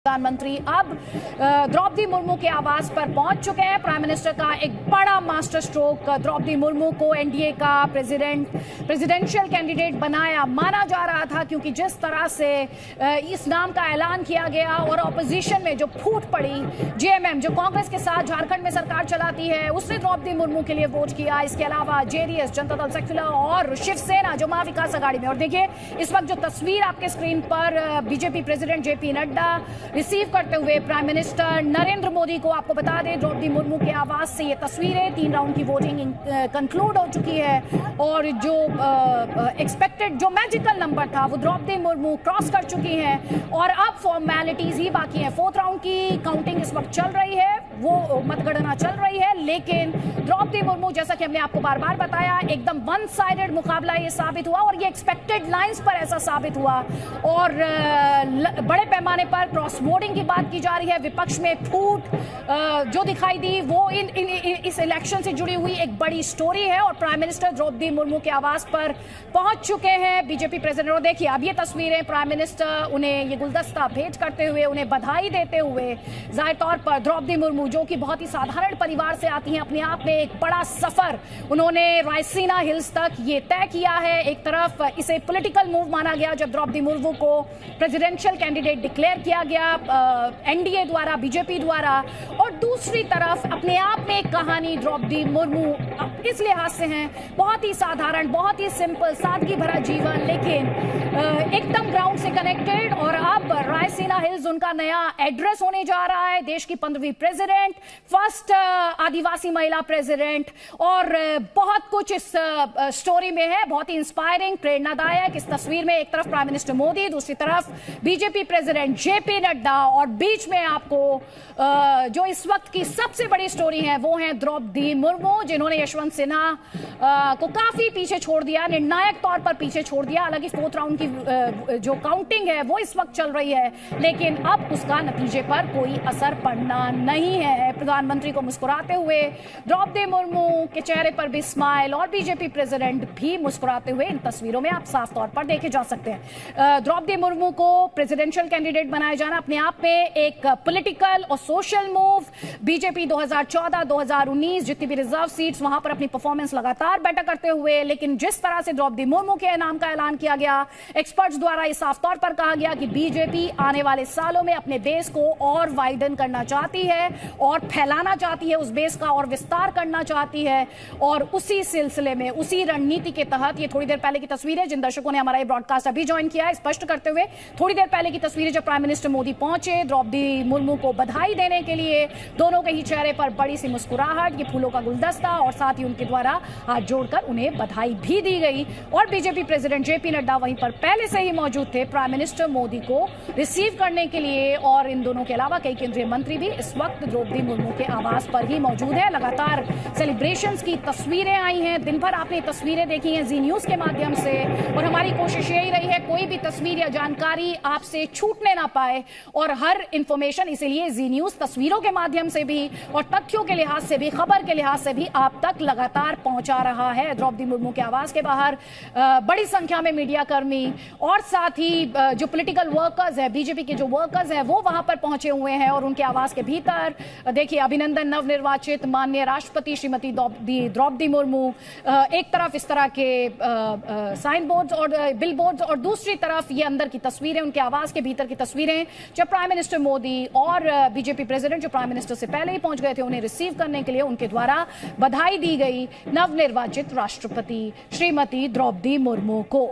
प्रधानमंत्री अब द्रौपदी मुर्मू के आवास पर पहुंच चुके हैं। प्राइम मिनिस्टर का एक बड़ा मास्टर स्ट्रोक, द्रौपदी मुर्मू को एनडीए का प्रेसिडेंशियल कैंडिडेट बनाया माना जा रहा था, क्योंकि जिस तरह से इस नाम का ऐलान किया गया और ऑपोजिशन में जो फूट पड़ी, जेएमएम जो कांग्रेस के साथ झारखंड में सरकार चलाती है, उसने द्रौपदी मुर्मू के लिए वोट किया। इसके अलावा जेडीएस, जनता दल सेक्युलर और शिवसेना जो महाविकास आघाड़ी में। और देखिए इस वक्त जो तस्वीर आपके स्क्रीन पर BJP president JP Nadda receive करते हुए प्राइम मिनिस्टर नरेंद्र मोदी को, आपको बता दें द्रौपदी मुर्मू के आवास से ये तस्वीरें, 3 राउंड की वोटिंग कंक्लूड हो चुकी है और जो एक्सपेक्टेड जो मैजिकल नंबर था वो द्रौपदी मुर्मू क्रॉस कर चुकी हैं और अब फॉर्मेलिटीज ही बाकी हैं। 4th राउंड की काउंटिंग इस वक्त चल रही है, वो मतगणना चल रही है, लेकिन द्रौपदी मुर्मू, जैसा कि हमने आपको बार बार बताया, एकदम वन साइडेड मुकाबला ये साबित हुआ और ये एक्सपेक्टेड लाइंस पर ऐसा साबित हुआ और बड़े पैमाने पर क्रॉस वोटिंग की बात की जा रही है। विपक्ष में फूट जो दिखाई दी वो इस इलेक्शन से जुड़ी हुई एक बड़ी स्टोरी है और प्राइम मिनिस्टर द्रौपदी मुर्मू के आवास पर पहुंच चुके हैं बीजेपी प्रेसिडेंट। और देखिए अब ये तस्वीरें, प्राइम मिनिस्टर उन्हें ये गुलदस्ता भेंट करते हुए, उन्हें बधाई देते हुए, जाहिर तौर पर द्रौपदी मुर्मू जो कि बहुत ही साधारण परिवार से आती हैं, अपने आप में एक बड़ा सफर उन्होंने रायसीना हिल्स तक ये तय किया है। एक तरफ इसे पॉलिटिकल मूव माना गया जब द्रौपदी मुर्मू को प्रेसिडेंशियल कैंडिडेट डिक्लेयर किया गया एनडीए द्वारा, बीजेपी द्वारा, और दूसरी तरफ अपने आप में एक कहानी द्रौपदी मुर्मू इस लिहाज से हैं, बहुत ही साधारण, बहुत ही सिंपल, सादगी भरा जीवन, लेकिन एकदम ग्राउंड से कनेक्टेड। और अब रायसीना हिल्स उनका नया एड्रेस होने जा रहा है। देश की 15वीं प्रेसिडेंट, फर्स्ट आदिवासी महिला प्रेसिडेंट, और बहुत कुछ इस स्टोरी में है, बहुत ही इंस्पायरिंग, प्रेरणादायक। इस तस्वीर में एक तरफ प्राइम मिनिस्टर मोदी, दूसरी तरफ बीजेपी प्रेसिडेंट जेपी नड्डा, और बीच में आपको जो इस वक्त की सबसे बड़ी स्टोरी है वो है द्रौपदी मुर्मू, जिन्होंने यशवंत सिन्हा को काफी पीछे छोड़ दिया, निर्णायक तौर पर पीछे छोड़ दिया। हालांकि 4th राउंड की जो काउंटिंग है वो इस वक्त चल रही है, लेकिन अब उसका नतीजे पर कोई असर पड़ना नहीं है। प्रधानमंत्री को मुस्कुराते हुए द्रौपदी मुर्मू के चेहरे पर भी स्माइल और बीजेपी प्रेसिडेंट भी मुस्कुराते हुए इन तस्वीरों में आप साफ तौर पर देखे जा सकते हैं। द्रौपदी मुर्मू को प्रेसिडेंशियल कैंडिडेट बनाया जाना अपने आप में एक पॉलिटिकल और सोशल मूव। बीजेपी 2014, 2019 जितनी भी रिजर्व सीट्स, वहां पर अपनी परफॉर्मेंस लगातार बेटर करते हुए, लेकिन जिस तरह से द्रौपदी मुर्मू के नाम का ऐलान किया गया, एक्सपर्ट्स द्वारा ये साफ तौर पर कहा गया कि बीजेपी आने वाले सालों में अपने बेस को और वाइडन करना चाहती है और फैलाना चाहती है, उस बेस का और विस्तार करना चाहती है। और उसी सिलसिले में, उसी रणनीति के तहत, ये थोड़ी देर पहले की तस्वीरें, जिन दर्शकों ने हमारा ये ब्रॉडकास्ट अभी ज्वाइन किया है, स्पष्ट करते हुए, थोड़ी देर पहले की तस्वीरें जब प्राइम मिनिस्टर मोदी पहुंचे द्रौपदी मुर्मू को बधाई देने के लिए, दोनों के ही चेहरे पर बड़ी सी मुस्कुराहट, ये फूलों का गुलदस्ता, और साथ ही उनके द्वारा हाथ जोड़कर उन्हें बधाई भी दी गई। और बीजेपी प्रेसिडेंट जेपी नड्डा वहीं पर पहले से ही मौजूद थे प्राइम मिनिस्टर मोदी को रिसीव करने के लिए, और इन दोनों के अलावा कई केंद्रीय मंत्री भी इस वक्त द्रौपदी मुर्मू के आवास पर ही मौजूद है। लगातार सेलिब्रेशंस की तस्वीरें आई हैं, दिन भर आपने तस्वीरें देखी हैं जी न्यूज के माध्यम से, और हमारी कोशिश यही रही है कोई भी तस्वीर या जानकारी आपसे छूटने ना पाए, और हर इंफॉर्मेशन इसीलिए जी न्यूज तस्वीरों के माध्यम से भी और तथ्यों के लिहाज से भी, खबर के लिहाज से भी आप तक लगातार पहुंचा रहा है। द्रौपदी मुर्मू के आवास के बाहर बड़ी संख्या में मीडिया कर्मी और साथ ही जो पॉलिटिकल वर्कर्स है, बीजेपी के जो वर्कर्स हैं, वो वहां पर पहुंचे हुए हैं। और उनके आवास के भीतर देखिए अभिनंदन नवनिर्वाचित माननीय राष्ट्रपति श्रीमती द्रौपदी मुर्मू, एक तरफ इस तरह के साइन बोर्ड्स और बिल बोर्ड्स, और दूसरी तरफ ये अंदर की तस्वीरें, उनके आवास के भीतर की तस्वीरें, जब प्राइम मिनिस्टर मोदी और बीजेपी प्रेसिडेंट जो प्राइम मिनिस्टर से पहले ही पहुंच गए थे, उन्हें रिसीव करने के लिए उनके द्वारा बधाई दी गई नवनिर्वाचित राष्ट्रपति श्रीमती द्रौपदी मुर्मू को।